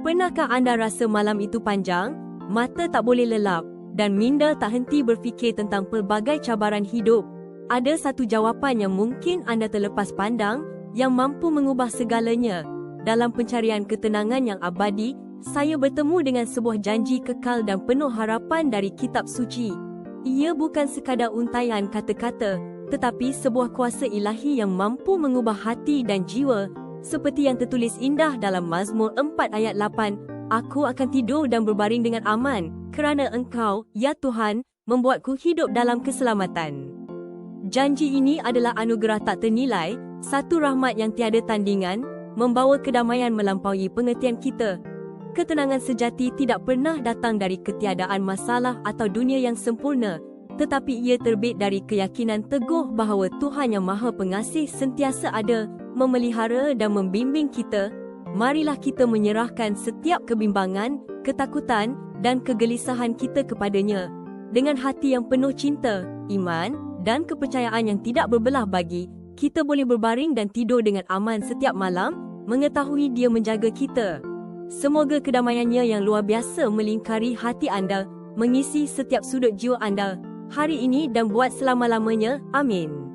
Pernahkah anda rasa malam itu panjang, mata tak boleh lelap, dan minda tak henti berfikir tentang pelbagai cabaran hidup? Ada satu jawapan yang mungkin anda terlepas pandang, yang mampu mengubah segalanya. Dalam pencarian ketenangan yang abadi, saya bertemu dengan sebuah janji kekal dan penuh harapan dari kitab suci. Ia bukan sekadar untaian kata-kata, tetapi sebuah kuasa ilahi yang mampu mengubah hati dan jiwa. Seperti yang tertulis indah dalam Mazmur 4 ayat 8, "Aku akan tidur dan berbaring dengan aman, kerana Engkau, ya Tuhan, membuatku hidup dalam keselamatan." Janji ini adalah anugerah tak ternilai, satu rahmat yang tiada tandingan, membawa kedamaian melampaui pengertian kita. Ketenangan sejati tidak pernah datang dari ketiadaan masalah atau dunia yang sempurna, tetapi ia terbit dari keyakinan teguh bahawa Tuhan yang Maha Pengasih sentiasa ada, memelihara dan membimbing kita. Marilah kita menyerahkan setiap kebimbangan, ketakutan dan kegelisahan kita kepadanya. Dengan hati yang penuh cinta, iman dan kepercayaan yang tidak berbelah bagi, kita boleh berbaring dan tidur dengan aman setiap malam, mengetahui Dia menjaga kita. Semoga kedamaiannya yang luar biasa melingkari hati anda, mengisi setiap sudut jiwa anda hari ini dan buat selama-lamanya. Amin.